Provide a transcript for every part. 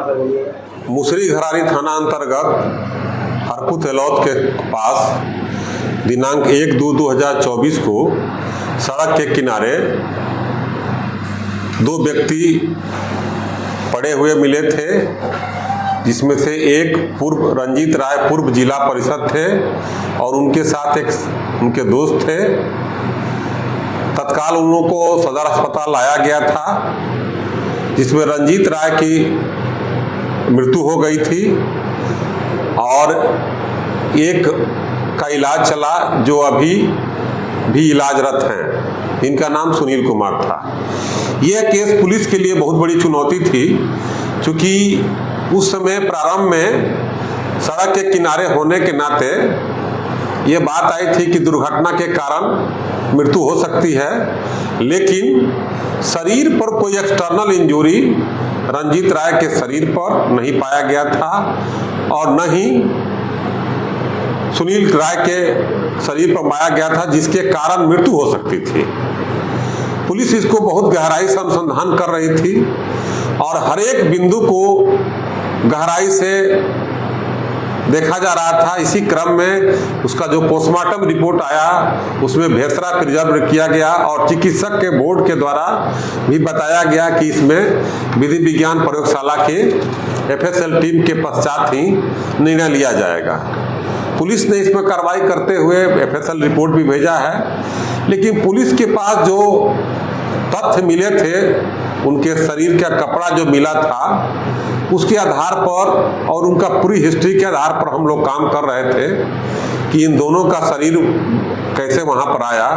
मुसरी घरारी थाना अंतर्गत हरपुत एलौत के पास दिनांक 1/2/2024 को सड़क के किनारे दो व्यक्ति पड़े हुए मिले थे, जिसमें से एक रंजीत राय पूर्व जिला परिषद थे और उनके साथ एक उनके दोस्त थे। तत्काल उन लोगों को सदर अस्पताल लाया गया था, जिसमें रंजीत राय की मृत्यु हो गई थी और एक का इलाज चला जो अभी भी इलाजरत हैं। इनका नाम सुनील कुमार था। यह केस पुलिस के लिए बहुत बड़ी चुनौती थी, क्योंकि उस समय प्रारंभ में सड़क के किनारे होने के नाते ये बात आई थी कि दुर्घटना के कारण मृत्यु हो सकती है, लेकिन शरीर पर कोई एक्सटर्नल इंजरी रंजीत राय के शरीर पर नहीं पाया गया था और न ही सुनील राय के शरीर पर पाया गया था, जिसके कारण मृत्यु हो सकती थी। पुलिस इसको बहुत गहराई से अनुसंधान कर रही थी और हर एक बिंदु को गहराई से देखा जा रहा था। इसी क्रम में उसका जो पोस्टमार्टम रिपोर्ट आया उसमें भेसरा प्रिजर्व किया गया और चिकित्सक के बोर्ड के द्वारा भी बताया गया कि इसमें विधि विज्ञान प्रयोगशाला के FSL टीम के पश्चात ही निर्णय लिया जाएगा। पुलिस ने इसमें कार्रवाई करते हुए FSL रिपोर्ट भी भेजा है, लेकिन पुलिस के पास जो तथ्य मिले थे, उनके शरीर का कपड़ा जो मिला था उसके आधार पर और उनका पूरी हिस्ट्री के आधार पर हम लोग काम कर रहे थे कि इन दोनों का शरीर कैसे वहां पर आया।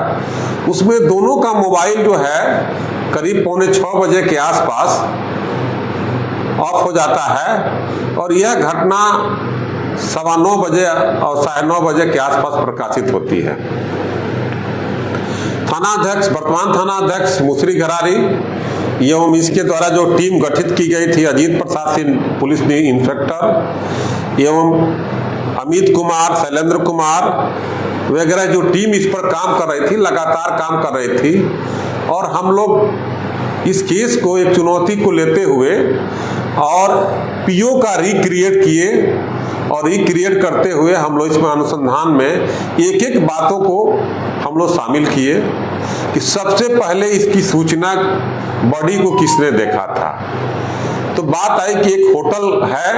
उसमें दोनों का मोबाइल जो है करीब 6:45 बजे के आसपास ऑफ हो जाता है और यह घटना 9:15 बजे और 9:30 बजे के आसपास प्रकाशित होती है। वर्तमान थाना अध्यक्ष मुसरी घरारी एवं इसके द्वारा जो टीम गठित की गई थी, अजीत प्रसाद सिंह पुलिस इंस्पेक्टर एवं अमित कुमार, शैलेंद्र कुमार वगैरह जो टीम इस पर काम कर रही थी, लगातार काम कर रही थी और हम लोग इस केस को एक चुनौती को लेते हुए और पीओ का रिक्रिएट किए और रिक्रिएट करते हुए हम लोग इसमें अनुसंधान में एक एक बातों को हम लोग शामिल किए कि सबसे पहले इसकी सूचना बॉडी को किसने देखा था। तो बात आई कि एक होटल है,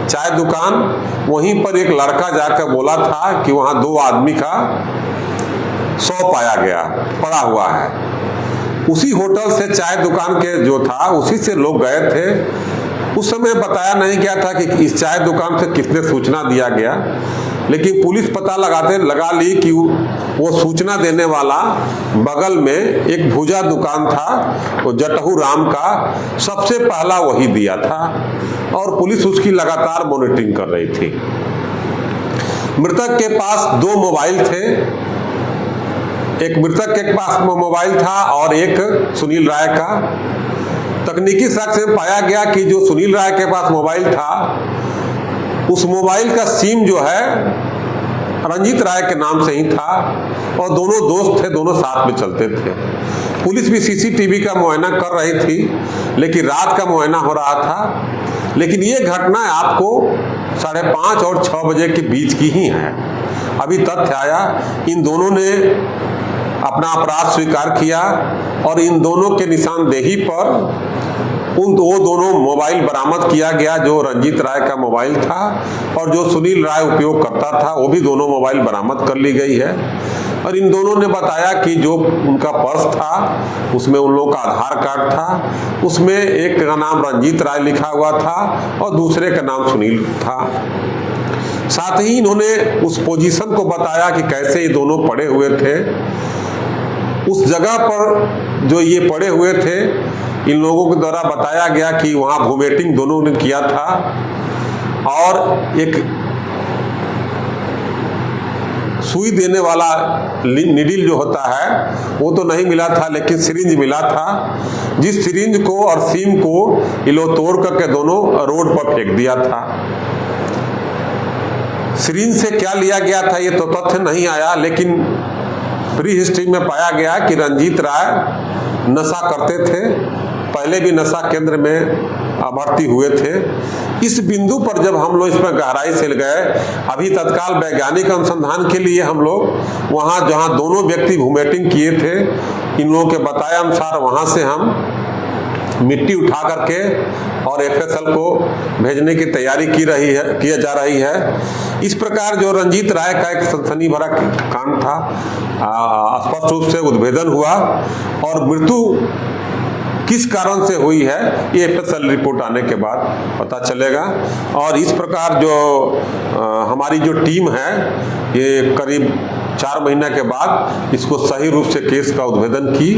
चाय दुकान, वहीं पर एक लड़का जाकर बोला था कि वहां 2 आदमी का शव पाया गया, पड़ा हुआ है। उसी होटल से चाय दुकान के जो था उसी से लोग गए थे। उस समय बताया नहीं गया था कि इस चाय दुकान से किसने सूचना दिया गया, लेकिन पुलिस पता लगा ली कि वो सूचना देने वाला बगल में एक भुजा दुकान था, वो जटहू राम का सबसे पहला वही दिया था और पुलिस उसकी लगातार मॉनिटरिंग कर रही थी। मृतक के पास 2 मोबाइल थे, एक मृतक के पास मोबाइल था और एक सुनील राय का। तकनीकी साक्ष्य में पाया गया कि जो सुनील राय के पास मोबाइल था उस मोबाइल का सिम जो है रंजीत राय के नाम से ही था और दोनों दोस्त थे, दोनों साथ में चलते थे। पुलिस भी CCTV का मुआयना कर रही थी, लेकिन रात का मुआयना हो रहा था। लेकिन ये घटना आपको 5:30 और 6 बजे के बीच की ही है। अभी तथ्य आया, इन दोनों ने अपना अपराध स्वीकार किया और इन दोनों के निशानदेही पर वो दोनों मोबाइल बरामद किया गया, जो रंजीत राय का मोबाइल था और जो सुनील राय उपयोग करता था, वो भी दोनों मोबाइल बरामद कर ली गई है। और इन दोनों ने बताया कि जो उनका पर्स था उसमें उन लोगों का आधार कार्ड था, उसमें एक का नाम रंजीत राय लिखा हुआ था और दूसरे का नाम सुनील था। साथ ही इन्होंने उस पोजीशन को बताया कि कैसे ये दोनों पड़े हुए थे। उस जगह पर जो ये पड़े हुए थे, इन लोगों के द्वारा बताया गया कि वहां वोमिटिंग दोनों ने किया था और एक सुई देने वाला निडिल जो होता है वो तो नहीं मिला था, लेकिन सिरिंज मिला था, जिस सिरिंज को और सीम को ये लोग तोड़ करके दोनों रोड पर फेंक दिया था। सिरिंज से क्या लिया गया था ये तो तथ्य नहीं आया, लेकिन प्री हिस्ट्री में पाया गया कि रंजीत राय नशा करते थे पहले भी नशा केंद्र में भर्ती हुए थे। इस बिंदु पर जब हम लोग इसमें गहराई से गए, अभी तत्काल वैज्ञानिक अनुसंधान के लिए हम लोग वहाँ जहाँ दोनों व्यक्ति वोमिटिंग किए थे, इन लोगों के बताए अनुसार वहाँ से हम मिट्टी उठा करके और FSL को भेजने की तैयारी किया जा रही है। इस प्रकार जो रंजीत राय का एक सनसनी भरा कांड था, स्पष्ट रूप से उद्भेदन हुआ और मृत्यु किस कारण से हुई है ये FSL रिपोर्ट आने के बाद पता चलेगा। और इस प्रकार जो हमारी जो टीम है, ये करीब 4 महीने के बाद इसको सही रूप से केस का उद्भेदन की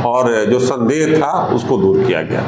और जो संदेह था उसको दूर किया गया।